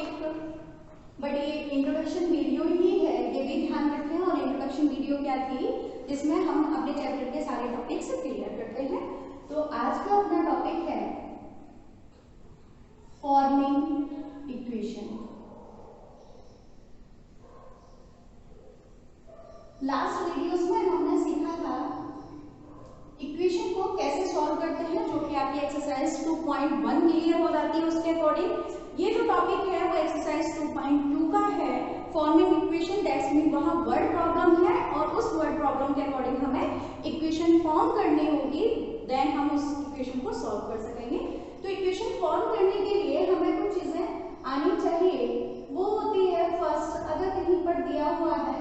Topic, but ये introduction video ही है, ये भी ध्यान रखें। और इंट्रोडक्शन वीडियो क्या थी, जिसमें हम अपने चैप्टर के सारे टॉपिक्स क्लियर करते हैं। तो आज का अपना टॉपिक है फॉर्मिंग इक्वेशन। लास्ट वीडियोस में हमने सीखा था इक्वेशन को कैसे सॉल्व करते हैं, जो कि आपकी एक्सरसाइज 2.1 क्लियर हो जाती है उसके अकॉर्डिंग। ये जो टॉपिक है वो एक्सरसाइज 2.2 का है, फॉर्मिंग इक्वेशन। दैट्स मीन वहाँ वर्ड प्रॉब्लम है और उस वर्ड प्रॉब्लम के अकॉर्डिंग हमें इक्वेशन फॉर्म करनी होगी, देन हम उस इक्वेशन को सॉल्व कर सकेंगे। तो इक्वेशन फॉर्म करने के लिए हमें कुछ चीजें आनी चाहिए। वो होती है फर्स्ट, अगर कहीं पर दिया हुआ है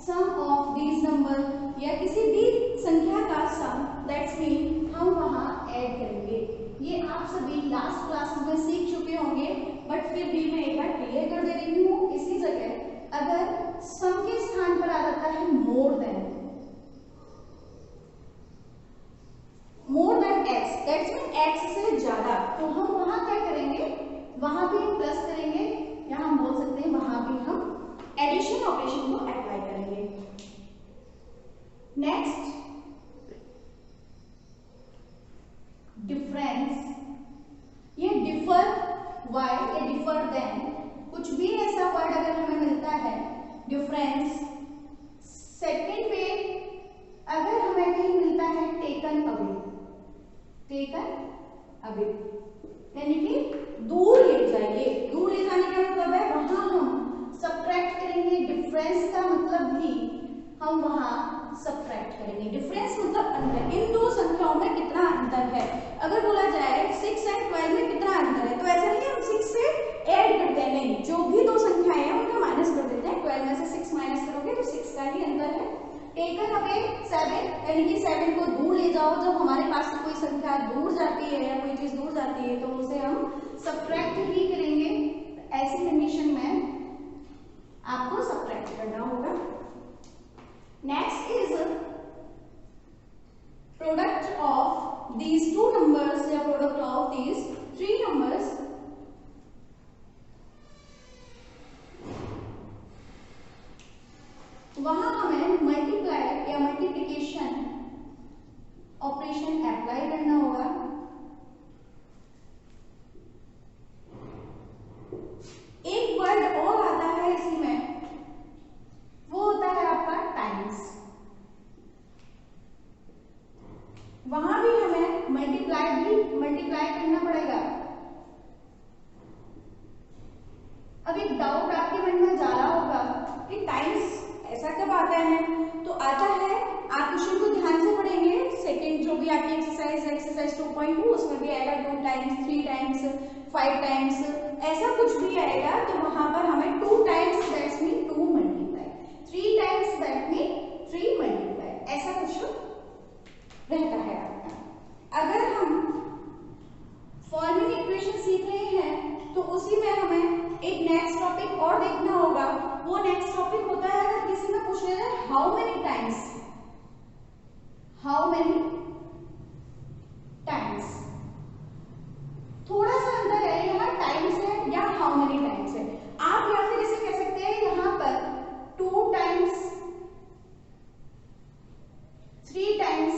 सम ऑफ दीज नंबर या किसी भी संख्या का सम, दैट्स मीन हम वहां ऐड करेंगे। ये आप सभी लास्ट क्लासेस में सीख चुके होंगे, बट फिर भी मैं एक बार क्लियर कर दे रही हूँ। इसी जगह अगर सम के स्थान पर आ जाता है more than x, that's mean x से ज्यादा, तो हम वहां क्या करेंगे, वहां भी हम प्लस करेंगे, या हम बोल सकते हैं वहां भी हम एडिशन ऑपरेशन को अप्लाई करेंगे। नेक्स्ट, डिफरेंस, ये डिफर वाई या डिफर देन, कुछ भी ऐसा वर्ड अगर हमें मिलता है डिफरेंस। सेकंड पे अगर हमें कहीं मिलता है टेकन अवे, यानी कि दूर ले जाइए। दूर ले जाने का मतलब है वहां हम सब्ट्रैक्ट करेंगे। डिफरेंस का मतलब भी हम वहां सब्ट्रैक्ट करेंगे। डिफरेंस मतलब अंतर, इन दो संख्याओं में कितना अंतर है। अगर बोला जाए 6 और 12 में कितना अंतर है, तो ऐसा नहीं है हम 6 से ऐड करते हैं, नहीं, जो भी दो संख्याएं हैं उनका माइनस कर देते हैं। 12 में से 6 माइनस करोगे तो 6 का ही अंतर है। टेकन अवे 7, यानी कि 7 को दूर ले जाओ। जब हमारे पास से कोई संख्या दूर जाती है या कोई चीज दूर जाती है तो उसे हम सब्ट्रैक्ट ही करेंगे। ऐसी कंडीशन में आपको सब्ट्रैक्ट करना होगा। Next is product of these two numbers या प्रोडक्ट ऑफ दीज 3 नंबर्स। वहां हमें मल्टीप्लाई या मल्टीप्लिकेशन ऑपरेशन अप्लाई करना होगा। एक वर्ड और आता है इसी में, वो होता है आपका टाइम्स। वहां भी हमें मल्टीप्लाई करना पड़ेगा। अब एक डाउट आपके मन में जा रहा होगा कि टाइम्स ऐसा कब आता है, तो आता है, आप क्वेश्चन को ध्यान से पढ़ेंगे। सेकंड जो भी आपकी एक्सरसाइज 2.2 उसमें भी आएगा 2 टाइम्स, 3 टाइम्स, 5 टाइम्स, ऐसा कुछ भी आएगा। तो वहां पर हमें 2 times that's mean 2 multiply, 3 times that mean 3 multiply, ऐसा कुछ रहता है आपका। अगर हम फॉर्मिंग इक्वेशन सीख रहे हैं तो उसी में हमें एक नेक्स्ट टॉपिक और देखना होगा। वो नेक्स्ट टॉपिक होता है, अगर किसी में पूछ ले जाए हाउ मेनी टाइम्स, थोड़ा सा अंतर है, यहाँ टाइम्स है या हाउ मेनी टाइम्स है। आप या फिर इसे कह सकते हैं यहाँ पर 2 times, 3 times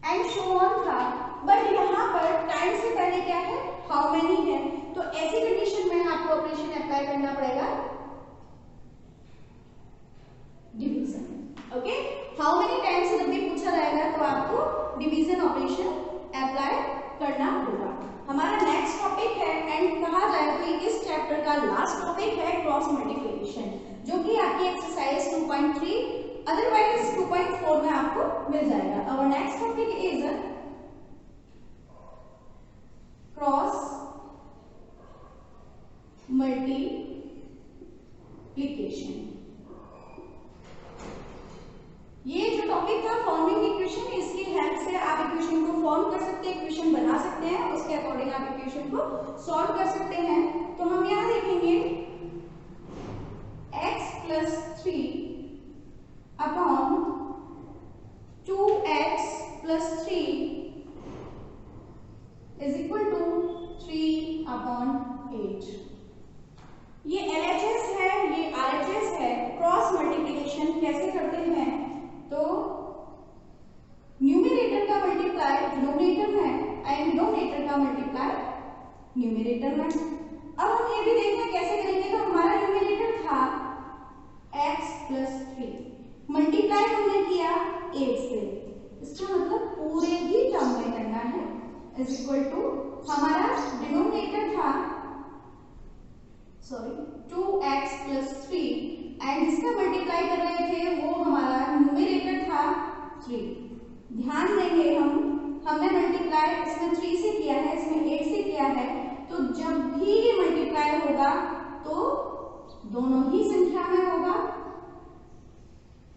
and so on था, बट यहाँ पर टाइम से पहले क्या है, हाउ मेनी है। तो ऐसी कंडीशन में आपको ऑपरेशन अप्लाई करना पड़ेगा division. Okay, how many times जब भी पूछा जाएगा तो आपको डिवीजन ऑपरेशन अप्लाई करना होगा। हमारा नेक्स्ट टॉपिक है, एंड कहा जाए तो इस चैप्टर का लास्ट टॉपिक है क्रॉस मल्टीप्लिकेशन, जो कि आपकी एक्सरसाइज 2.3 अदरवाइज 2.4 में आपको मिल जाएगा। और next topic is cross multiplication. ये जो टॉपिक था फॉर्मिंग इक्वेशन, इसकी हेल्प से आप इक्वेशन को फॉर्म कर सकते हैं, इक्वेशन बना सकते हैं, उसके अकॉर्डिंग आप इक्वेशन को सॉल्व कर सकते हैं। तो हम यहां देखेंगे x + 3 upon 2x + 3 is equal to 3/8। ये LHS है, ये RHS है। क्रॉस मल्टीप्लिकेशन कैसे करते हैं, तो न्यूमरेटर का मल्टीप्लाई डिनोमिनेटर में एंड डिनोमिनेटर का मल्टीप्लाई न्यूमरेटर में। अब हम ये भी देखते हैं कैसे करेंगे। तो हमारा न्यूमरेटर था x प्लस 3, मल्टीप्लाई हमने किया 8 से, इसका मतलब पूरे ही टर्म में करना है, इज इक्वल टू हमारा डिनोमिनेटर था 2x प्लस 3 एंड जिसका मल्टीप्लाई कर रहे थे वो हमारा न्यूमरेटर था 3। ध्यान देंगे हमने मल्टीप्लाई इसमें 3 से किया है, इसमें 8 से किया है, तो जब भी ये मल्टीप्लाई होगा तो दोनों ही संख्या में होगा।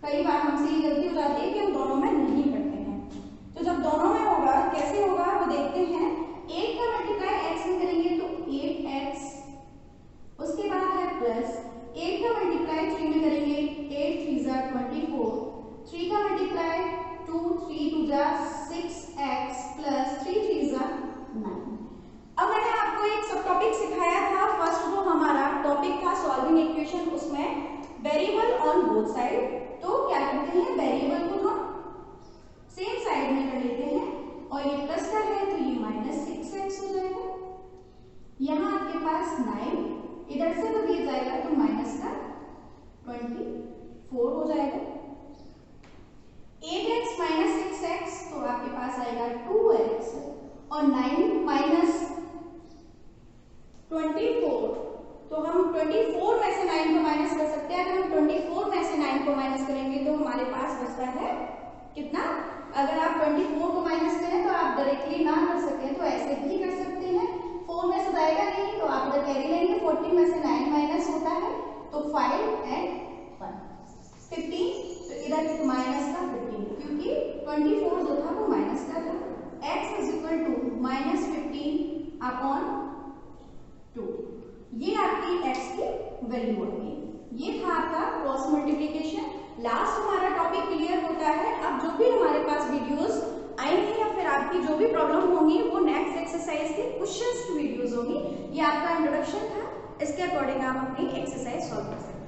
कई बार हमसे ये गलती हो जाती है कि हम दोनों में नहीं करते हैं, तो जब दोनों में होगा कैसे होगा वो देखते हैं। 8 का मल्टीप्लाई x में करेंगे तो 8x, उसके बाद है प्लस 8 का मल्टीप्लाई 3 में करेंगे 8 3 जा 24, 3 का मल्टीप्लाई 2 3 2 जा 6x प्लस 3 3 जा 9। अब मैंने आपको एक सब टॉपिक सिखाया था, फर्स्ट जो हमारा टॉपिक था सॉल्विंग इक्वेशन, उसमें वेरिएबल ऑन बोथ साइड। तो क्या करते हैं, वेरिएबल को हम सेम साइड में कर लेते हैं और ये प्लस का है तो ये माइनस 6x हो जाएगा। यहाँ आपके पास 9 इधर से तो दिया जाएगा तो माइनस का 24 हो जाएगा। 8x माइनस 6x तो आपके पास आएगा 2x और 9 माइनस 24 तो हम 24 में से 9 को माइनस कर सकते हैं। अगर हम 24 में से 9 को माइनस करेंगे तो हमारे पास बचता है कितना। अगर आप 24 को माइनस करें तो आप डायरेक्टली ना कर सकें तो ऐसे भी कर सकते हैं। 4 में से जाएगा नहीं तो आप इधर कैरी लेंगे, 14 में से 9 माइनस होता है तो 5 एंड 1 15, तो इधर माइनस का 15 क्योंकि 24 जो था वो माइनस का था। x is equal to minus 15 अपॉन 2, ये आपकी x की वैल्यू होगी। ये था आपका क्रॉस मल्टीप्लिकेशन। लास्ट हमारा टॉपिक क्लियर होता है। अब जो भी हमारे पास वीडियोस आएंगे या फिर आपकी जो भी प्रॉब्लम होंगी वो नेक्स्ट एक्सरसाइज के क्वेश्चंस की वीडियोस होगी। ये आपका इंट्रोडक्शन था, इसके अकॉर्डिंग आप अपनी एक्सरसाइज सॉल्व कर सकते हैं।